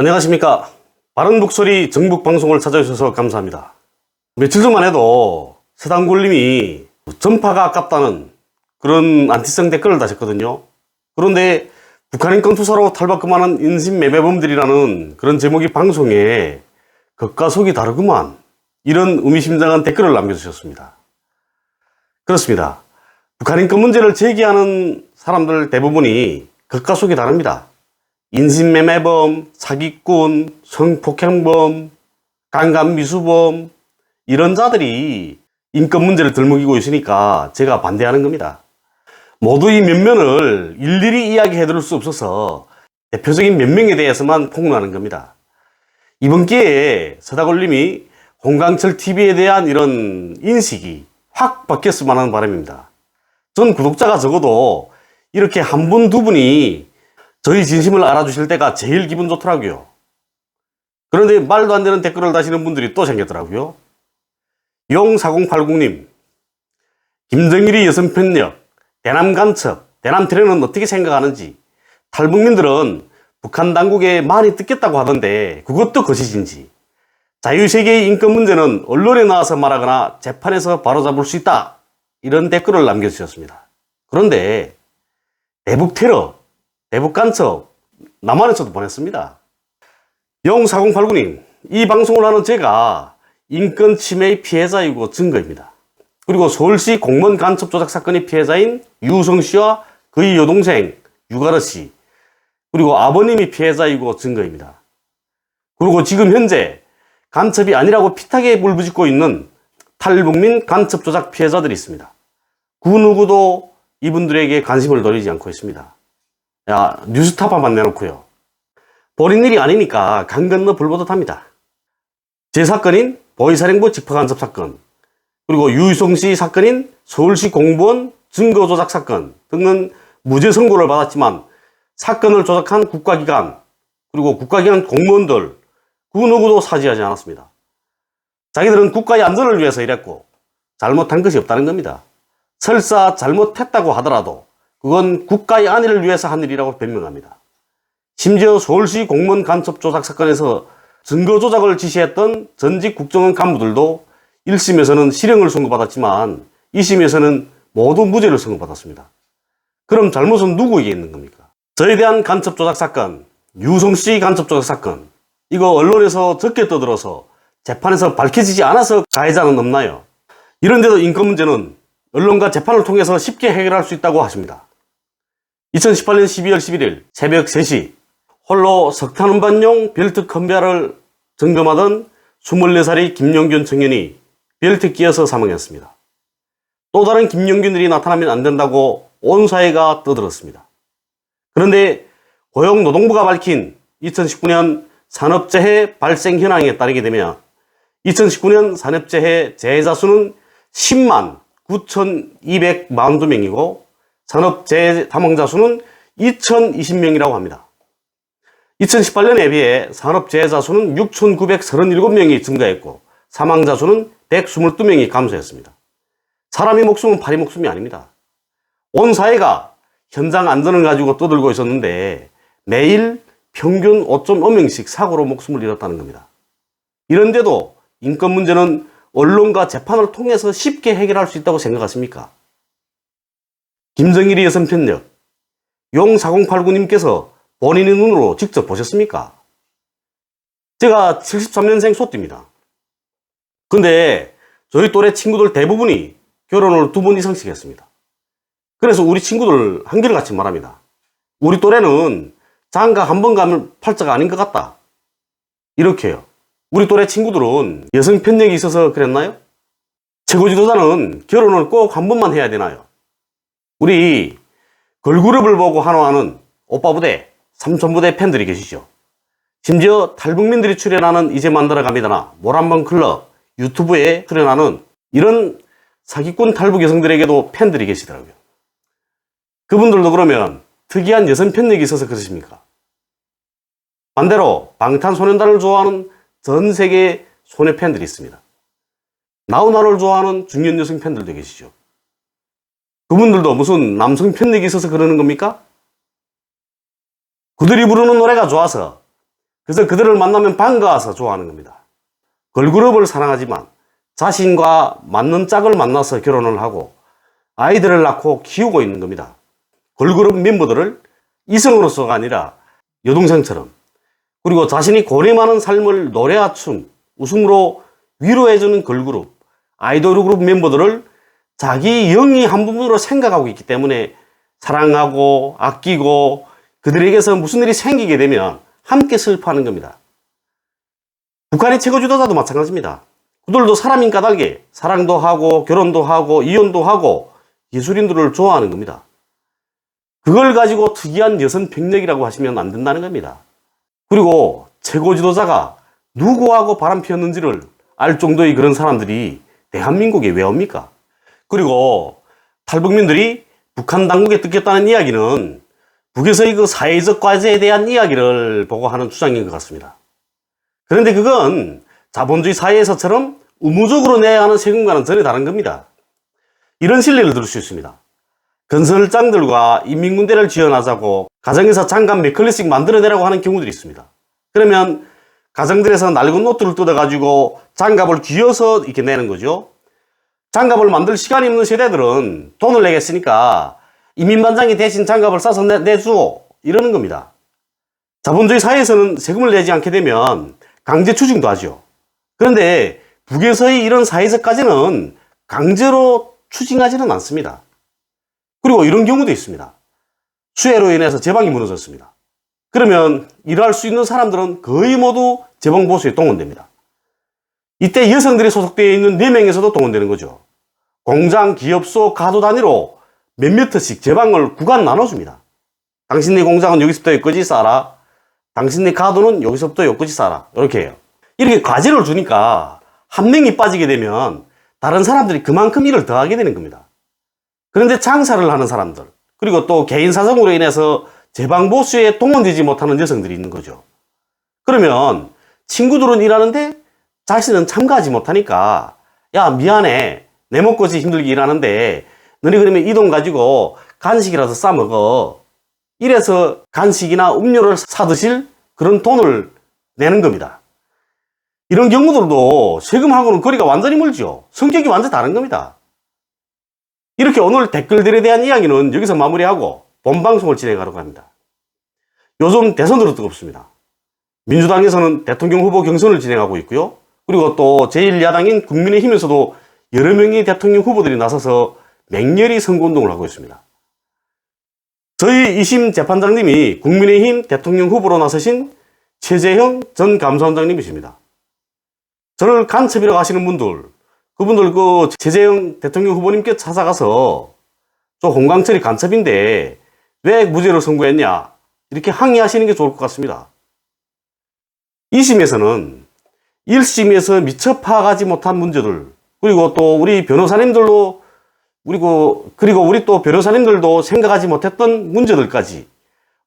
안녕하십니까. 바른 목소리 정북방송을 찾아주셔서 감사합니다. 며칠 전만 해도 서당골님이 전파가 아깝다는 그런 안티성 댓글을 다셨거든요. 그런데 북한인권 투사로 탈바꿈하는 인신매매범들이라는 그런 제목의 방송에 겉과 속이 다르구만, 이런 의미심장한 댓글을 남겨주셨습니다. 그렇습니다. 북한인권 문제를 제기하는 사람들 대부분이 겉과 속이 다릅니다. 인신매매범, 사기꾼, 성폭행범, 강간미수범, 이런 자들이 인권 문제를 들먹이고 있으니까 제가 반대하는 겁니다. 모두의 면면을 일일이 이야기해 드릴 수 없어서 대표적인 몇 명에 대해서만 폭로하는 겁니다. 이번 기회에 서다골님이 홍강철 TV에 대한 이런 인식이 확 바뀌었으면 하는 바람입니다. 전 구독자가 적어도 이렇게 한 분, 두 분이 저희 진심을 알아주실 때가 제일 기분 좋더라고요. 그런데 말도 안 되는 댓글을 다시는 분들이 또 생겼더라고요. 용4080님, 김정일이 여성 편력, 대남 간첩, 대남 테러는 어떻게 생각하는지, 탈북민들은 북한 당국에 많이 뜯겼다고 하던데 그것도 거짓인지, 자유세계의 인권 문제는 언론에 나와서 말하거나 재판에서 바로잡을 수 있다, 이런 댓글을 남겨주셨습니다. 그런데 대북 테러, 대북 간첩 남한에서도 보냈습니다. 용4089님, 이 방송을 하는 제가 인권 침해의 피해자이고 증거입니다. 그리고 서울시 공무원 간첩 조작 사건의 피해자인 유성 씨와 그의 여동생 유가르 씨, 그리고 아버님이 피해자이고 증거입니다. 그리고 지금 현재 간첩이 아니라고 핏하게 물부짖고 있는 탈북민 간첩 조작 피해자들이 있습니다. 그 누구도 이분들에게 관심을 돌리지 않고 있습니다. 야, 뉴스타파만 내놓고요. 본인 일이 아니니까 강 건너 불보듯 합니다. 제 사건인 보이사령부 집화간섭 사건, 그리고 유희송 씨 사건인 서울시 공무원 증거조작 사건 등은 무죄 선고를 받았지만 사건을 조작한 국가기관, 그리고 국가기관 공무원들 그 누구도 사죄하지 않았습니다. 자기들은 국가의 안전을 위해서 일했고 잘못한 것이 없다는 겁니다. 설사 잘못했다고 하더라도 그건 국가의 안위를 위해서 한 일이라고 변명합니다. 심지어 서울시 공무원 간첩 조작 사건에서 증거 조작을 지시했던 전직 국정원 간부들도 1심에서는 실형을 선고받았지만 2심에서는 모두 무죄를 선고받았습니다. 그럼 잘못은 누구에게 있는 겁니까? 저에 대한 간첩 조작 사건, 유성씨 간첩 조작 사건, 이거 언론에서 적게 떠들어서 재판에서 밝혀지지 않아서 가해자는 없나요? 이런데도 인권 문제는 언론과 재판을 통해서 쉽게 해결할 수 있다고 하십니다. 2018년 12월 11일 새벽 3시 홀로 석탄운반용 벨트 컨베어를 점검하던 24살의 김용균 청년이 벨트 끼어서 사망했습니다. 또 다른 김용균들이 나타나면 안 된다고 온 사회가 떠들었습니다. 그런데 고용노동부가 밝힌 2019년 산업재해 발생 현황에 따르게 되면 2019년 산업재해 재해자 수는 10만 9,242명이고 산업재해 사망자 수는 2,020명이라고 합니다. 2018년에 비해 산업재해자 수는 6,937명이 증가했고 사망자 수는 122명이 감소했습니다. 사람의 목숨은 파리 목숨이 아닙니다. 온 사회가 현장 안전을 가지고 떠들고 있었는데 매일 평균 5.5명씩 사고로 목숨을 잃었다는 겁니다. 이런데도 인권 문제는 언론과 재판을 통해서 쉽게 해결할 수 있다고 생각하십니까? 김정일이 여성 편력, 용4089님께서 본인의 눈으로 직접 보셨습니까? 제가 73년생 소띠입니다. 근데 저희 또래 친구들 대부분이 결혼을 2번 이상씩 했습니다. 그래서 우리 친구들 한결같이 말합니다. 우리 또래는 장가 한 번 가면 팔자가 아닌 것 같다, 이렇게요. 우리 또래 친구들은 여성 편력이 있어서 그랬나요? 최고 지도자는 결혼을 꼭 한 번만 해야 되나요? 우리 걸그룹을 보고 환호하는 오빠부대, 삼촌부대 팬들이 계시죠. 심지어 탈북민들이 출연하는 이제 만들어갑니다나 모란봉 클럽, 유튜브에 출연하는 이런 사기꾼 탈북 여성들에게도 팬들이 계시더라고요. 그분들도 그러면 특이한 여성 편력이 있어서 그러십니까? 반대로 방탄소년단을 좋아하는 전 세계 소녀 팬들이 있습니다. 나훈아를 좋아하는 중년 여성 팬들도 계시죠. 그분들도 무슨 남성 편력이 있어서 그러는 겁니까? 그들이 부르는 노래가 좋아서, 그래서 그들을 만나면 반가워서 좋아하는 겁니다. 걸그룹을 사랑하지만 자신과 맞는 짝을 만나서 결혼을 하고 아이들을 낳고 키우고 있는 겁니다. 걸그룹 멤버들을 이성으로서가 아니라 여동생처럼, 그리고 자신이 고뇌 많은 삶을 노래와 춤, 웃음으로 위로해주는 걸그룹, 아이돌 그룹 멤버들을 자기 영이 한 부분으로 생각하고 있기 때문에 사랑하고 아끼고 그들에게서 무슨 일이 생기게 되면 함께 슬퍼하는 겁니다. 북한의 최고 지도자도 마찬가지입니다. 그들도 사람인 까닭에 사랑도 하고 결혼도 하고 이혼도 하고 예술인들을 좋아하는 겁니다. 그걸 가지고 특이한 여성 병력이라고 하시면 안 된다는 겁니다. 그리고 최고 지도자가 누구하고 바람 피웠는지를 알 정도의 그런 사람들이 대한민국에 왜 옵니까? 그리고 탈북민들이 북한 당국에 뜯겼다는 이야기는 북에서의 그 사회적 과제에 대한 이야기를 보고 하는 주장인 것 같습니다. 그런데 그건 자본주의 사회에서처럼 의무적으로 내야 하는 세금과는 전혀 다른 겁니다. 이런 실례를 들을 수 있습니다. 건설장들과 인민군대를 지원하자고 가정에서 장갑 몇 컬레씩 만들어내라고 하는 경우들이 있습니다. 그러면 가정들에서 낡은 옷들을 뜯어가지고 장갑을 쥐어서 이렇게 내는 거죠. 장갑을 만들 시간이 없는 세대들은 돈을 내겠으니까 인민반장이 대신 장갑을 싸서 내주오, 이러는 겁니다. 자본주의 사회에서는 세금을 내지 않게 되면 강제 추징도 하죠. 그런데 북에서의 이런 사회적 과제는 강제로 추징하지는 않습니다. 그리고 이런 경우도 있습니다. 수해로 인해서 제방이 무너졌습니다. 그러면 일할 수 있는 사람들은 거의 모두 제방보수에 동원됩니다. 이때 여성들이 소속되어 있는 4명에서도 동원되는 거죠. 공장, 기업소, 가도 단위로 몇몇 회씩 제방을 구간 나눠줍니다. 당신네 공장은 여기서부터 여기까지 싸라. 당신네 가도는 여기서부터 여기까지 싸라. 이렇게 해요. 이렇게 과제를 주니까 한 명이 빠지게 되면 다른 사람들이 그만큼 일을 더 하게 되는 겁니다. 그런데 장사를 하는 사람들, 그리고 또 개인 사정으로 인해서 제방보수에 동원되지 못하는 여성들이 있는 거죠. 그러면 친구들은 일하는데 자신은 참가하지 못하니까, 야, 미안해, 내 먹고지 힘들게 일하는데 너네 그러면 이 돈 가지고 간식이라도 싸 먹어. 이래서 간식이나 음료를 사 드실 그런 돈을 내는 겁니다. 이런 경우들도 세금하고는 거리가 완전히 멀죠. 성격이 완전히 다른 겁니다. 이렇게 오늘 댓글들에 대한 이야기는 여기서 마무리하고 본방송을 진행하려고 합니다. 요즘 대선으로 뜨겁습니다. 민주당에서는 대통령 후보 경선을 진행하고 있고요. 그리고 또 제1야당인 국민의힘에서도 여러 명의 대통령 후보들이 나서서 맹렬히 선거운동을 하고 있습니다. 저희 2심 재판장님이 국민의힘 대통령 후보로 나서신 최재형 전 감사원장님이십니다. 저를 간첩이라고 하시는 분들, 그분들 그 최재형 대통령 후보님께 찾아가서 저 홍강철이 간첩인데 왜 무죄를 선고했냐, 이렇게 항의하시는 게 좋을 것 같습니다. 2심에서는 1심에서 미처 파악하지 못한 문제들, 그리고 또 우리 변호사님들도 그리고 우리 또 변호사님들도 생각하지 못했던 문제들까지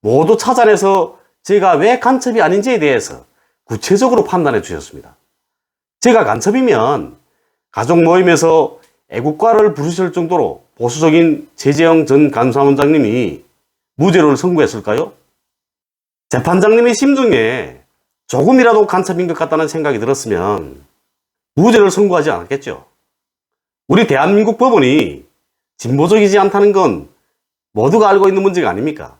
모두 찾아내서 제가 왜 간첩이 아닌지에 대해서 구체적으로 판단해 주셨습니다. 제가 간첩이면 가족 모임에서 애국가를 부르실 정도로 보수적인 최재형 전 감사원장님이 무죄를 선고했을까요? 재판장님의 심중에 조금이라도 간첩인 것 같다는 생각이 들었으면 무죄를 선고하지 않았겠죠. 우리 대한민국 법원이 진보적이지 않다는 건 모두가 알고 있는 문제가 아닙니까?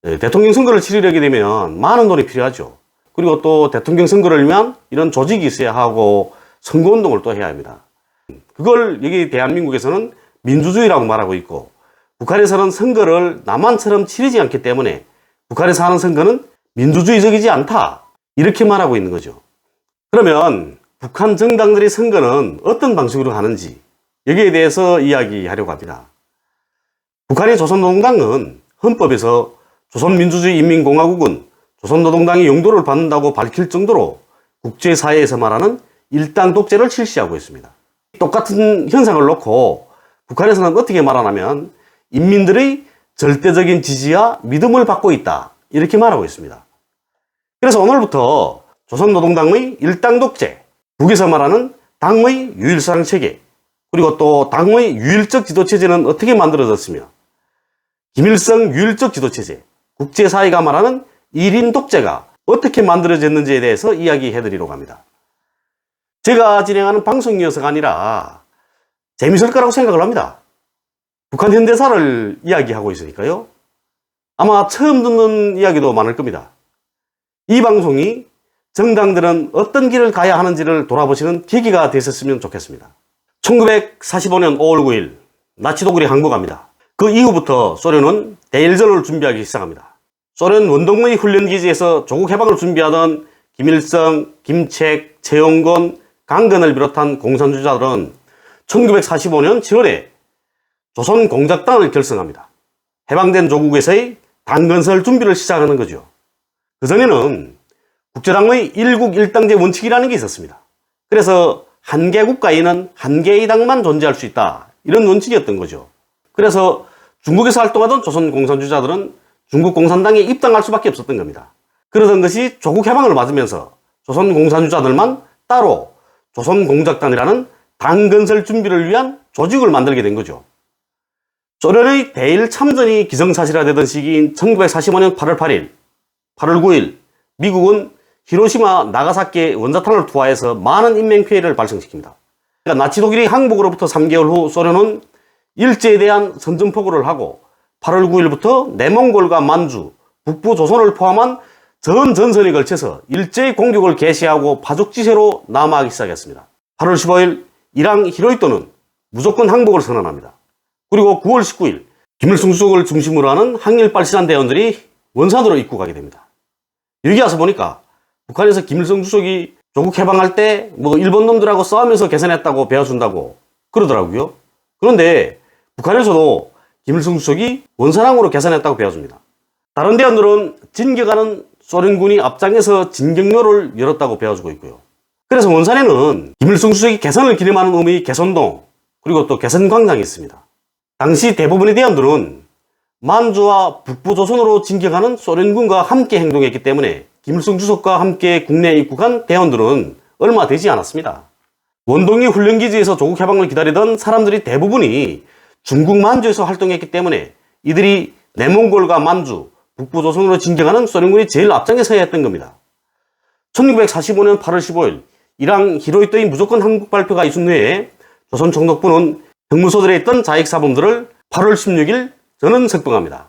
대통령 선거를 치르려게 되면 많은 돈이 필요하죠. 그리고 또 대통령 선거를 위한 이런 조직이 있어야 하고 선거운동을 또 해야 합니다. 그걸 여기 대한민국에서는 민주주의라고 말하고 있고, 북한에서는 선거를 남한처럼 치르지 않기 때문에 북한에서 하는 선거는 민주주의적이지 않다, 이렇게 말하고 있는 거죠. 그러면 북한 정당들의 선거는 어떤 방식으로 하는지 여기에 대해서 이야기하려고 합니다. 북한의 조선노동당은 헌법에서 조선민주주의인민공화국은 조선노동당의 용도를 받는다고 밝힐 정도로 국제사회에서 말하는 일당 독재를 실시하고 있습니다. 똑같은 현상을 놓고 북한에서는 어떻게 말하냐면 인민들의 절대적인 지지와 믿음을 받고 있다, 이렇게 말하고 있습니다. 그래서 오늘부터 조선노동당의 일당 독재, 북에서 말하는 당의 유일상 체계, 그리고 또 당의 유일적 지도체제는 어떻게 만들어졌으며 김일성 유일적 지도체제, 국제사회가 말하는 1인 독재가 어떻게 만들어졌는지에 대해서 이야기해 드리려고 합니다. 제가 진행하는 방송이어서가 아니라 재밌을 거라고 생각을 합니다. 북한 현대사를 이야기하고 있으니까요. 아마 처음 듣는 이야기도 많을 겁니다. 이 방송이 정당들은 어떤 길을 가야 하는지를 돌아보시는 계기가 되셨으면 좋겠습니다. 1945년 5월 9일 나치 독일이 항복합니다. 그 이후부터 소련은 대일전을 준비하기 시작합니다. 소련 원동의 훈련기지에서 조국 해방을 준비하던 김일성, 김책, 최영건, 강건을 비롯한 공산주의자들은 1945년 7월에 조선공작당을 결성합니다. 해방된 조국에서의 당건설 준비를 시작하는 거죠. 그전에는 국제당의 일국 일당제 원칙이라는 게 있었습니다. 그래서 한 개 국가에는 한 개의 당만 존재할 수 있다, 이런 원칙이었던 거죠. 그래서 중국에서 활동하던 조선공산주의자들은 중국 공산당에 입당할 수밖에 없었던 겁니다. 그러던 것이 조국 해방을 맞으면서 조선공산주의자들만 따로 조선공작당이라는 당건설 준비를 위한 조직을 만들게 된 거죠. 소련의 대일 참전이 기정사실화되던 시기인 1945년 8월 8일, 8월 9일 미국은 히로시마, 나가사키에 원자탄을 투하해서 많은 인명피해를 발생시킵니다. 그러니까 나치 독일이 항복으로부터 3개월 후 소련은 일제에 대한 선전포고를 하고 8월 9일부터 내몽골과 만주, 북부 조선을 포함한 전 전선에 걸쳐서 일제의 공격을 개시하고 파죽지세로 남하하기 시작했습니다. 8월 15일 이랑 히로히토는 무조건 항복을 선언합니다. 그리고 9월 19일 김일성 주석을 중심으로 하는 항일발신한 대원들이 원산으로 입국하게 됩니다. 여기 와서 보니까 북한에서 김일성 주석이 조국 해방할 때 일본 놈들하고 싸우면서 개선했다고 배워준다고 그러더라고요. 그런데 북한에서도 김일성 주석이 원산항으로 개선했다고 배워줍니다. 다른 대원들은 진격하는 소련군이 앞장에서 진격로를 열었다고 배워주고 있고요. 그래서 원산에는 김일성 주석이 개선을 기념하는 의미의 개선동, 그리고 또 개선광장이 있습니다. 당시 대부분의 대원들은 만주와 북부 조선으로 진격하는 소련군과 함께 행동했기 때문에 김일성 주석과 함께 국내에 입국한 대원들은 얼마 되지 않았습니다. 원동이 훈련기지에서 조국 해방을 기다리던 사람들이 대부분이 중국 만주에서 활동했기 때문에 이들이 내몽골과 만주, 북부 조선으로 진격하는 소련군이 제일 앞장에 서야 했던 겁니다. 1945년 8월 15일 이랑 히로히토의 무조건 항복 발표가 있은 후에 조선 총독부는 형무소들에 있던 자익사범들을 8월 16일 전원 석방합니다.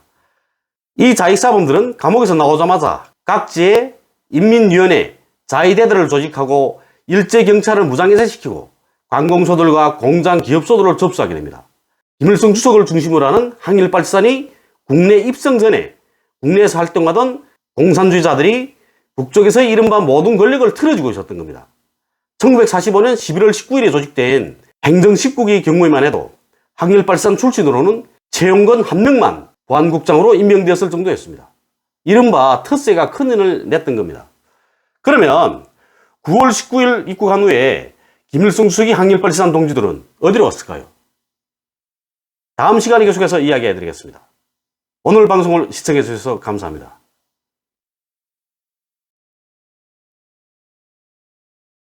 이 자익사범들은 감옥에서 나오자마자 각지에 인민위원회, 자위대들을 조직하고 일제경찰을 무장해제시키고 관공소들과 공장, 기업소들을 접수하게 됩니다. 김일성 주석을 중심으로 하는 항일발산이 국내 입성 전에 국내에서 활동하던 공산주의자들이 북쪽에서 이른바 모든 권력을 틀어쥐고 있었던 겁니다. 1945년 11월 19일에 조직된 행정 10국의 경우에만 해도 항일발산 출신으로는 최영건 한 명만 보안국장으로 임명되었을 정도였습니다. 이른바 텃세가 큰 힘을 냈던 겁니다. 그러면 9월 19일 입국한 후에 김일성 주석이 항일발산 동지들은 어디로 왔을까요? 다음 시간에 계속해서 이야기해 드리겠습니다. 오늘 방송을 시청해 주셔서 감사합니다.